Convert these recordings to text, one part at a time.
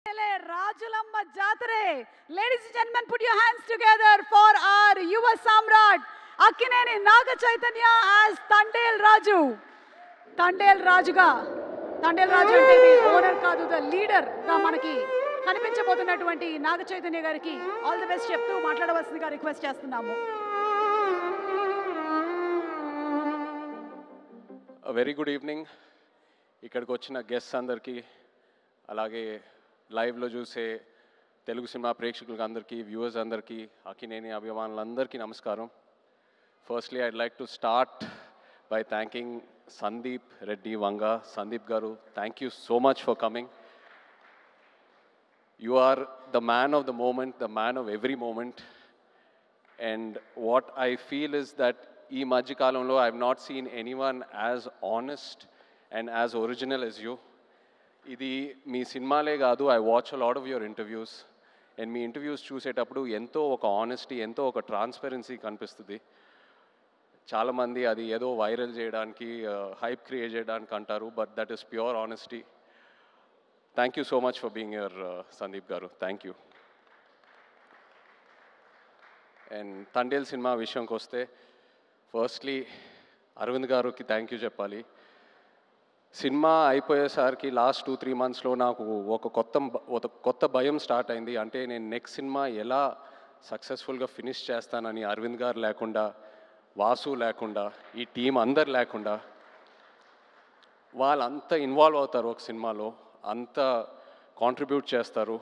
Rajulamma Jatare. Ladies and gentlemen, put your hands together for our Yuva Samrat, Akkineni Naga Chaitanya as Tandel Raju. Tandel Rajuga. Tandel Raju అంటే మీ owner కాదు, the leader గా మనకి కనిపించబోతున్నటువంటి నాగ చైతన్య గారికి all the best చెప్తూ మాట్లాడవలసిందిగా request చేస్తున్నాము. Very good evening. ఇక్కడికి వచ్చిన గెస్ట్స్ అందరికీ, అలాగే లైవ్లో చూసే తెలుగు సినిమా ప్రేక్షకులకు అందరికీ, వ్యూవర్స్ అందరికీ, అక్కినేని అభిమానులందరికీ నమస్కారం. Firstly I'd like to start by thanking Sandeep Reddy Vanga. Sandeep garu, thank you so much for coming. You are the man of the moment, the man of every moment. And what I feel is that ee madhya kalamlo I have not seen anyone as honest and as original as you. Idi mee cinemale gaadu, I watch a lot of your interviews, and mee interviews chusetappudu ento oka honesty, ento oka transparency kanipistudi. Chaala mandi adi edo viral cheyadaniki hype create cheyadaniki antaru, but that is pure honesty. Thank you so much for being here, Sandeep Garu. Thank you. And Tandel cinema vishayam koste, firstly Arvind Garu ki thank you cheppali. Cinema అయిపోయేసరికి last 2-3 మంత్స్లో నాకు ఒక కొత్త భయం start అయింది. అంటే నేను next cinema ఎలా సక్సెస్ఫుల్గా ఫినిష్ చేస్తానని. అరవింద్ గారు లేకుండా, వాసు లేకుండా, ఈ టీం అందరు లేకుండా, వాళ్ళంతా ఇన్వాల్వ్ అవుతారు ఒక సినిమాలో, అంత కాంట్రిబ్యూట్ చేస్తారు.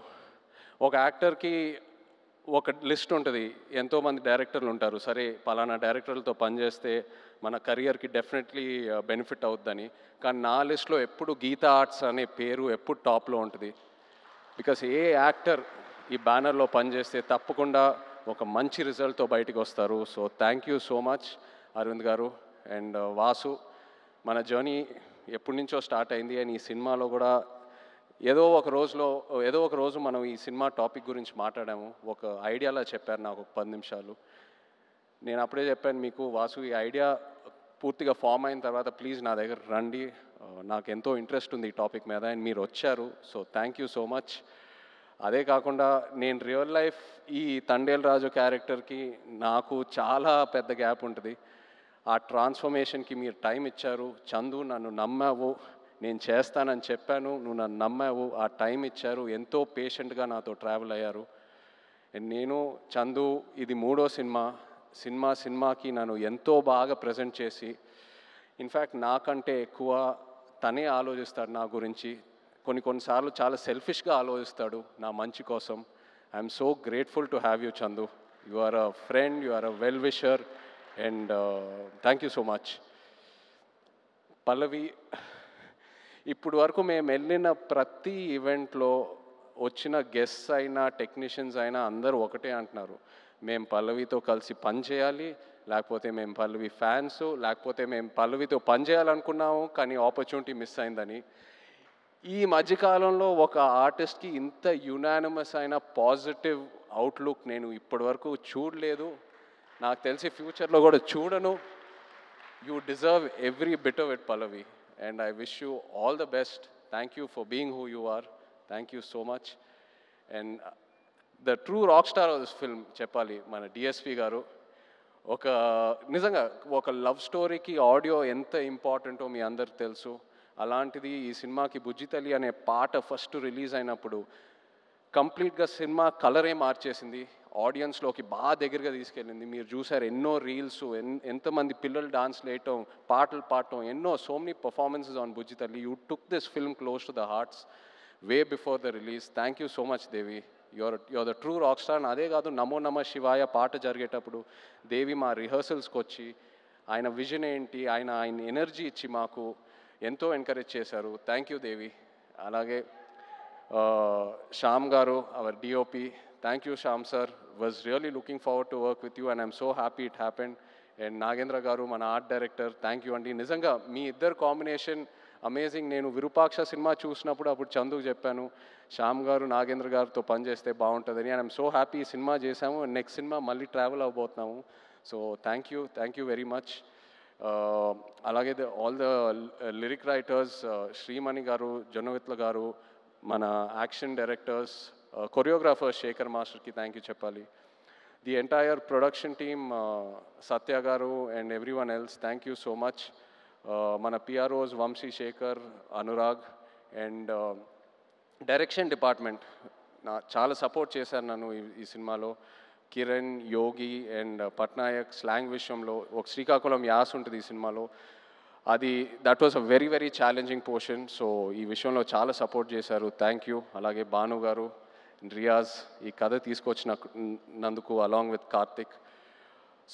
ఒక యాక్టర్కి ఒక లిస్ట్ ఉంటుంది, ఎంతోమంది డైరెక్టర్లు ఉంటారు. సరే పలానా డైరెక్టర్లతో పనిచేస్తే మన కెరియర్కి డెఫినెట్లీ బెనిఫిట్ అవుతుందని. కానీ నా లిస్ట్లో ఎప్పుడు గీతా ఆర్ట్స్ అనే పేరు ఎప్పుడు టాప్లో ఉంటుంది. బికాస్ ఏ యాక్టర్ ఈ బ్యానర్లో పనిచేస్తే తప్పకుండా ఒక మంచి రిజల్ట్తో బయటకు వస్తారు. So thank you so much Aravind garu. And Vasu, మన జర్నీ ఎప్పటి నుంచో స్టార్ట్ అయింది. అండ్ ఈ సినిమాలో కూడా ఏదో ఒక రోజు మనం ఈ సినిమా టాపిక్ గురించి మాట్లాడాము. ఒక ఐడియాలా చెప్పారు నాకు ఒక 10 నిమిషాలు. నేను అప్పుడే చెప్పాను మీకు, వాసు ఈ ఐడియా పూర్తిగా ఫామ్ అయిన తర్వాత ప్లీజ్ నా దగ్గర రండి, నాకు ఎంతో ఇంట్రెస్ట్ ఉంది ఈ టాపిక్ మీద. అండ్ మీరు వచ్చారు. So thank you so much. అదే కాకుండా నేను రియల్ లైఫ్ ఈ తండేల్ రాజు క్యారెక్టర్కి నాకు చాలా పెద్ద గ్యాప్ ఉంటుంది. ఆ ట్రాన్స్ఫర్మేషన్కి మీరు టైం ఇచ్చారు. చందు, నన్ను నమ్మావు, నేను చేస్తానని చెప్పాను, నువ్వు నన్ను నమ్మావు, ఆ టైం ఇచ్చారు, ఎంతో పేషెంట్గా నాతో ట్రావెల్ అయ్యారు. నేను చందు ఇది 3వ సినిమాకి నన్ను ఎంతో బాగా ప్రజెంట్ చేసి, ఇన్ఫ్యాక్ట్ నాకంటే ఎక్కువ తనే ఆలోచిస్తాడు నా గురించి. కొన్నిసార్లు చాలా సెల్ఫిష్గా ఆలోచిస్తాడు నా మంచి కోసం. I'm so grateful to have you Chandu. You are a friend, you are a well wisher, and thank you so much. Pallavi, ఇప్పుడు వరకు మేము వెళ్ళిన ప్రతి ఈవెంట్లో వచ్చిన గెస్ట్స్ అయినా టెక్నీషియన్స్ అయినా అందరూ ఒకటే అంటున్నారు, మేము పల్లవితో కలిసి పని చేయాలి, లేకపోతే మేము పల్లవి ఫ్యాన్స్, లేకపోతే మేము పల్లవితో పని చేయాలనుకున్నాము కానీ ఆపర్చునిటీ మిస్ అయిందని. ఈ మధ్యకాలంలో ఒక ఆర్టిస్ట్కి ఇంత యునానిమస్ అయిన పాజిటివ్ అవుట్లుక్ నేను ఇప్పటి వరకు చూడలేదు. నాకు తెలిసి ఫ్యూచర్లో కూడా చూడను. You deserve every bit of it Pallavi. And I wish you all the best. Thank you for being who you are. Thank you so much. And the true rock star of this film, చెప్పాలి మన DSP గారు. నిజంగా ఒక love స్టోరీకి audio ఎంత ఇంపార్టెంటో మీ అందరికి తెలుసు. అలాంటిది ఈ సినిమాకి బుజ్జితల్లి అనే పాట ఫస్ట్ రిలీజ్ అయినప్పుడు కంప్లీట్గా సినిమా కలరే మార్చేసింది, ఆడియన్స్లోకి బాగా దగ్గరగా తీసుకెళ్ళింది. మీరు చూసారు ఎన్నో రీల్స్, ఎంతమంది పిల్లలు డాన్స్ వేయటం, పాటలు పాడటం, ఎన్నో so many performances on Bujjithalli. You took this film close to the hearts way before the release. Thank you so much Devi. Your the true rock star. అదే కాదు, నమో నమ శివాయ పాట జరిగేటప్పుడు దేవి మా రిహర్సల్స్కి వచ్చి ఆయన విజన్ ఏంటి, ఆయన ఎనర్జీ ఇచ్చి మాకు ఎంతో ఎంకరేజ్ చేశారు. Thank you Devi. అలాగే Shyam garu, our DOP, thank you Shyam sir. Was really looking forward to work with you and I'm so happy it happened. And Nagendra garu, మన ఆర్ట్ డైరెక్టర్, థ్యాంక్ యూ అండి. నిజంగా మీ ఇద్దరు కాంబినేషన్ అమేజింగ్. నేను విరూపాక్ష సినిమా చూసినప్పుడు అప్పుడు చందుకు చెప్పాను, శ్యామ్ గారు నాగేంద్ర గారితో పనిచేస్తే బాగుంటుందని. అండ్ ఐఎమ్ సో హ్యాపీ ఈ సినిమా చేశాము. నెక్స్ట్ సినిమా మళ్ళీ ట్రావెల్ అవ్వబోతున్నాము. So thank you very much. అలాగే all the lyric writers, Srimani garu, Jonnavithula garu, మన యాక్షన్ డైరెక్టర్స్, కొరియోగ్రాఫర్ శేఖర్ మాస్టర్కి థ్యాంక్ యూ చెప్పాలి. The entire production team, Satya garu and everyone else, thank you so much. మన PROs Vamsi, Sekhar, Anurag and direction department చాలా support చేశారు నన్ను ఈ సినిమాలో. కిరణ్, యోగి అండ్ పట్నాయక్ స్లాంగ్ విషయంలో ఒక శ్రీకాకుళం యాస్ ఉంటుంది ఈ సినిమాలో. That was a very very challenging portion. So ఈ విషయంలో చాలా సపోర్ట్ చేశారు, థ్యాంక్ యూ. అలాగే భాను గారు, రియాజ్ ఈ కథ తీసుకొచ్చినందుకు along with Karthik.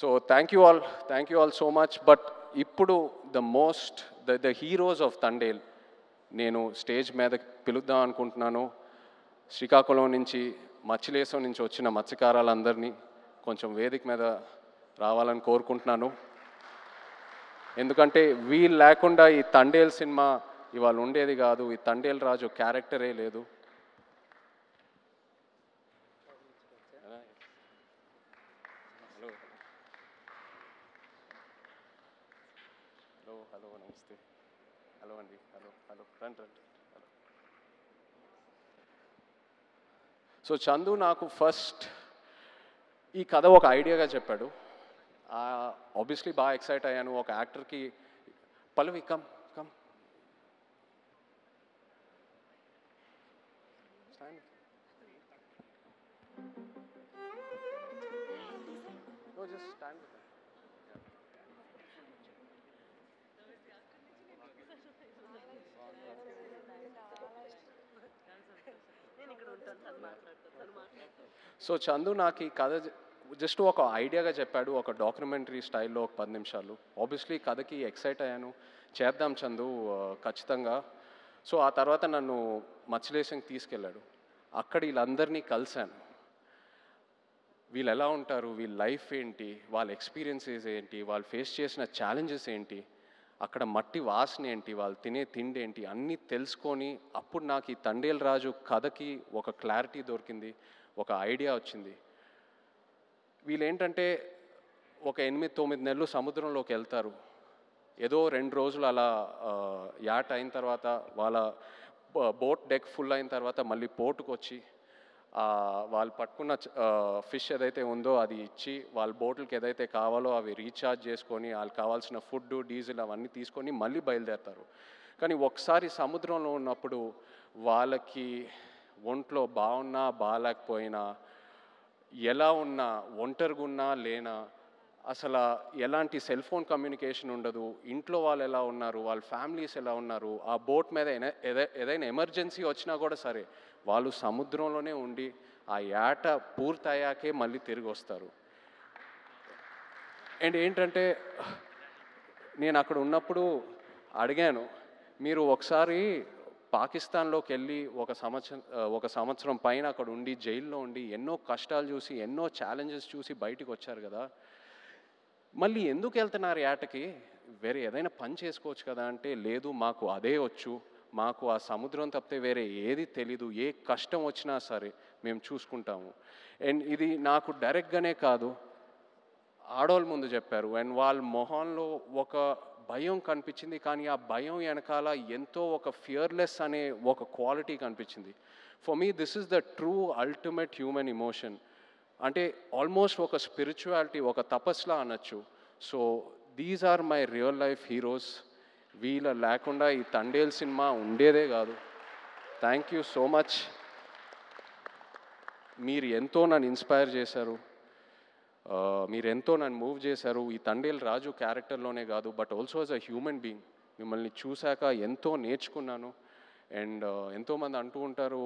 So thank you all so much. But ఇప్పుడు ద హీరోస్ ఆఫ్ తండేల్ నేను స్టేజ్ మీద పిలుద్దాం అనుకుంటున్నాను. శ్రీకాకుళం నుంచి, మచ్చిలేశం నుంచి వచ్చిన మత్స్యకారులందరినీ కొంచెం వేదిక మీద రావాలని కోరుకుంటున్నాను. ఎందుకంటే వీళ్ళు లేకుండా ఈ తండేల్ సినిమా ఇవాళ ఉండేది కాదు. ఈ తండేల్ రాజు క్యారెక్టరే లేదు. హలో నమస్తే. హలో అండి. హలో రండి. సో చందు నాకు ఫస్ట్ ఈ కథ ఒక ఐడియాగా చెప్పాడు. ఆబ్వియస్లీ బాగా ఎక్సైట్ అయ్యాను. ఒక యాక్టర్కి Pallavi come just stand. So Chandu నాకు ఈ కథ జస్ట్ ఒక ఐడియాగా చెప్పాడు, ఒక డాక్యుమెంటరీ స్టైల్లో ఒక 10 నిమిషాలు. ఆబ్వియస్లీ కథకి ఎక్సైట్ అయ్యాను, చేద్దాం చందు ఖచ్చితంగా. సో ఆ తర్వాత నన్ను మచ్చిలేశంకి తీసుకెళ్ళాడు. అక్కడ వీళ్ళందరినీ కలిశాను. వీళ్ళు ఎలా ఉంటారు, వీళ్ళ లైఫ్ ఏంటి, వాళ్ళ ఎక్స్పీరియన్సెస్ ఏంటి, వాళ్ళు ఫేస్ చేసిన ఛాలెంజెస్ ఏంటి, అక్కడ మట్టి వాసన ఏంటి, వాళ్ళు తినే తిండి ఏంటి, అన్నీ తెలుసుకొని అప్పుడు నాకు ఈ తండేల్ రాజు కథకి ఒక క్లారిటీ దొరికింది, ఒక ఐడియా వచ్చింది. వీళ్ళేంటంటే ఒక 8-9 నెలలు సముద్రంలోకి వెళ్తారు. ఏదో 2 రోజులు అలా యాట్ అయిన తర్వాత వాళ్ళ బోట్ డెక్ ఫుల్ అయిన తర్వాత మళ్ళీ పోర్టుకు వచ్చి వాళ్ళు పట్టుకున్న ఫిష్ ఏదైతే ఉందో అది ఇచ్చి వాళ్ళ బోట్లకి ఏదైతే కావాలో అవి రీఛార్జ్ చేసుకొని వాళ్ళకి కావాల్సిన ఫుడ్, డీజిల్ అవన్నీ తీసుకొని మళ్ళీ బయలుదేరుతారు. కానీ ఒకసారి సముద్రంలో ఉన్నప్పుడు వాళ్ళకి ఒంట్లో బాగున్నా బాగాలేకపోయినా, ఎలా ఉన్నా, ఒంటరిగా ఉన్నా లేనా, అసలు ఎలాంటి సెల్ ఫోన్ కమ్యూనికేషన్ ఉండదు, ఇంట్లో వాళ్ళు ఎలా ఉన్నారు, వాళ్ళ ఫ్యామిలీస్ ఎలా ఉన్నారు, ఆ బోట్ మీద ఏదైనా ఎమర్జెన్సీ వచ్చినా కూడా సరే వాళ్ళు సముద్రంలోనే ఉండి ఆ యాట పూర్తయ్యాకే మళ్ళీ తిరిగి వస్తారు. అండ్ ఏంటంటే నేను అక్కడ ఉన్నప్పుడు అడిగాను, మీరు ఒకసారి పాకిస్తాన్లోకి వెళ్ళి ఒక సంవత్సరం పైన అక్కడ ఉండి జైల్లో ఉండి ఎన్నో కష్టాలు చూసి ఎన్నో ఛాలెంజెస్ చూసి బయటికి వచ్చారు కదా, మళ్ళీ ఎందుకు వెళ్తున్నారు యాటకి, వేరే ఏదైనా పని చేసుకోవచ్చు కదా అంటే, లేదు మాకు అదే వచ్చు, మాకు ఆ సముద్రం తప్పితే వేరే ఏది తెలీదు, ఏ కష్టం వచ్చినా సరే మేము చూసుకుంటాము. అండ్ ఇది నాకు డైరెక్ట్గానే కాదు, ఆడవాళ్ళ ముందు చెప్పారు. అండ్ వాళ్ళ మొహంలో ఒక భయం కనిపించింది, కానీ ఆ భయం వెనకాల ఎంతో ఒక ఫియర్లెస్ అనే ఒక క్వాలిటీ కనిపించింది. For me this is the true ultimate human emotion. అంటే ఆల్మోస్ట్ ఒక స్పిరిచువాలిటీ, ఒక తపస్లా అనొచ్చు. So these are my real life heroes. వీళ్ళ లేకుండా ఈ తండేల్ సినిమా ఉండేదే కాదు. Thank you so much. మీరు ఎంతో నన్ను ఇన్స్పైర్ చేశారు, మీరు ఎంతో నన్ను మూవ్ చేశారు. ఈ తండేల్ రాజు క్యారెక్టర్లోనే కాదు, but also as a human being మిమ్మల్ని చూశాక ఎంతో నేర్చుకున్నాను. అండ్ ఎంతోమంది అంటూ ఉంటారు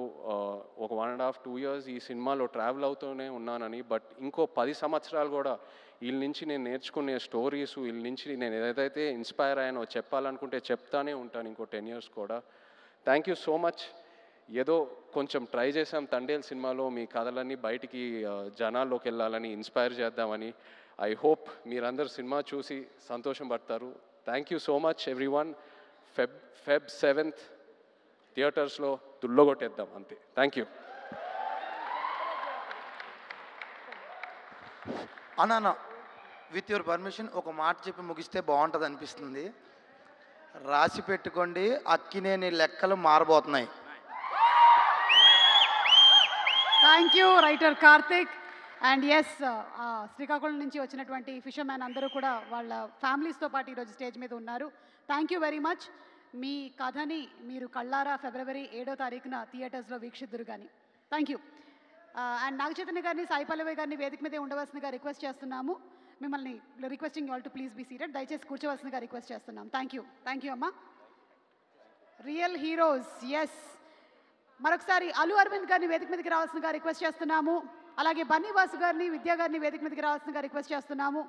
ఒక 1.5-2 years ఈ సినిమాలో ట్రావెల్ అవుతూనే ఉన్నానని, బట్ ఇంకో 10 సంవత్సరాలు కూడా వీళ్ళ నుంచి నేను నేర్చుకునే స్టోరీస్, వీళ్ళ నుంచి నేను ఏదైతే ఇన్స్పైర్ అయ్యానో చెప్పాలనుకుంటే చెప్తానే ఉంటాను ఇంకో 10 years కూడా. Thank you so much. ఏదో కొంచెం ట్రై చేసాం తండేల్ సినిమాలో మీ కథలన్నీ బయటికి జనాల్లోకి వెళ్ళాలని, ఇన్స్పైర్ చేద్దామని. ఐ హోప్ మీరందరూ సినిమా చూసి సంతోషం పడతారు. Thank you so much everyone. Feb 7th థియేటర్స్లో దుల్లగొట్టేద్దాం అంతే. Thank you. అన్న విత్ యువర్ పర్మిషన్ ఒక మాట చెప్పి ముగిస్తే బాగుంటుంది అనిపిస్తుంది. రాసి పెట్టుకోండి, అక్కినేని లెక్కలు మారబోతున్నాయి. Thank you writer Karthik. And yes, Srikakulam నుంచి వచ్చినటువంటి ఫిషర్మ్యాన్ అందరూ కూడా వాళ్ళ ఫ్యామిలీస్తో పాటు ఈరోజు స్టేజ్ మీద ఉన్నారు. Thank you very much. మీ కథని మీరు కళ్ళారా ఫిబ్రవరి 7వ తారీఖున థియేటర్స్లో వీక్షిద్దురు కానీ. Thank you. And Naga Chaitanya గారిని, సాయి పల్లవి గారిని వేదిక మీదే ఉండవలసిందిగా రిక్వెస్ట్ చేస్తున్నాము. మిమ్మల్ని requesting all to please be seated. దయచేసి కూర్చోవలసిందిగా రిక్వెస్ట్ చేస్తున్నాం. Thank you. థ్యాంక్ యూ అమ్మా. Real heroes. ఎస్, మరొకసారి అల్లు అరవింద్ గారిని వేదిక మీదకి రావాల్సిందిగా రిక్వెస్ట్ చేస్తున్నాము. అలాగే బన్నీ వాసు గారిని, విద్యా గారిని వేదిక మీదకి రావాల్సిందిగా రిక్వెస్ట్ చేస్తున్నాము.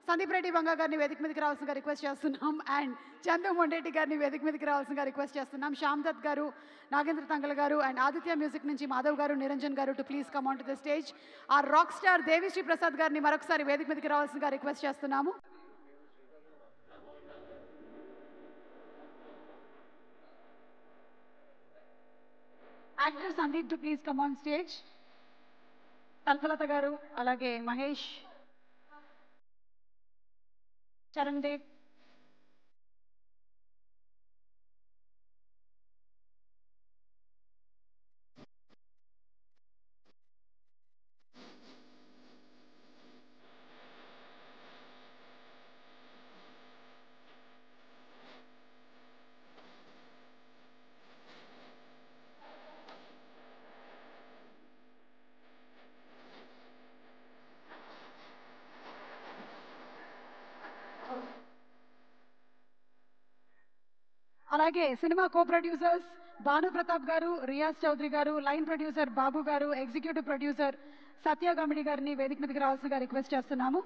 సందీప్ రెడ్డి వంగ గారిని వేదిక మీదకి రావాల్సిందిగా రిక్వెస్ట్ చేస్తున్నాం. అండ్ చందు మొండేటి గారిని వేదిక మీదకి రావాల్సిందిగా రిక్వెస్ట్ చేస్తున్నాం. శ్యామ్ దత్ గారు, నాగేంద్ర తంగల్ గారు అండ్ ఆదిత్య మ్యూజిక్ నుంచి Madhav garu, Niranjan garu to please come on to the stage. ఆ రాక్ స్టార్ దేవిశ్రీ ప్రసాద్ గారిని మరొకసారి వేదిక మీదకి రావాల్సిందిగా రిక్వెస్ట్ చేస్తున్నాము. Actor Sandeep to please come on stage. Talpalatha garu, అలాగే మహేష్, చరణ్ దేవ్, అలాగే సినిమా కో ప్రొడ్యూసర్స్ భాను ప్రతాప్ గారు, రియాజ్ చౌదరి గారు, లైన్ ప్రొడ్యూసర్ బాబు గారు, ఎగ్జిక్యూటివ్ ప్రొడ్యూసర్ సత్య గమిడి గారిని వేదిక మీదకి రావాల్సిందిగా రిక్వెస్ట్ చేస్తున్నాము.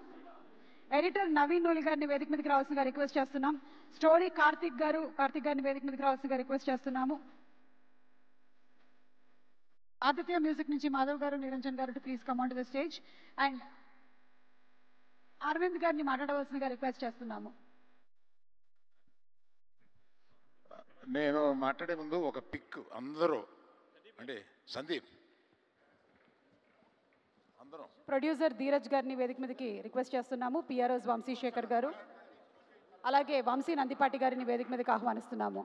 ఎడిటర్ నవీన్ నూలి గారిని వేదిక మీదకి రావాల్సిందిగా రిక్వెస్ట్ చేస్తున్నాం. స్టోరీ కార్తిక్ గారిని వేదిక మీదకి రావాల్సిందిగా రిక్వెస్ట్ చేస్తున్నాము. ఆదిత్య మ్యూజిక్ నుంచి Madhav garu, Niranjan garu to please come on to the stage. And Aravind గారిని మాట్లాడవలసిందిగా రిక్వెస్ట్ చేస్తున్నాము. నేను మాట్లాడే ముందు ఒక పిక్ అందరూ అంటే సందీప్ అందరం ప్రొడ్యూసర్ ధీరజ్ గారిని వేదిక మీదకి రిక్వెస్ట్ చేస్తున్నాము. పిఆర్ఓస్ వంశీశేఖర్ గారు, అలాగే వంశీ నందిపాటి గారిని వేదిక మీదకి ఆహ్వానిస్తున్నాము.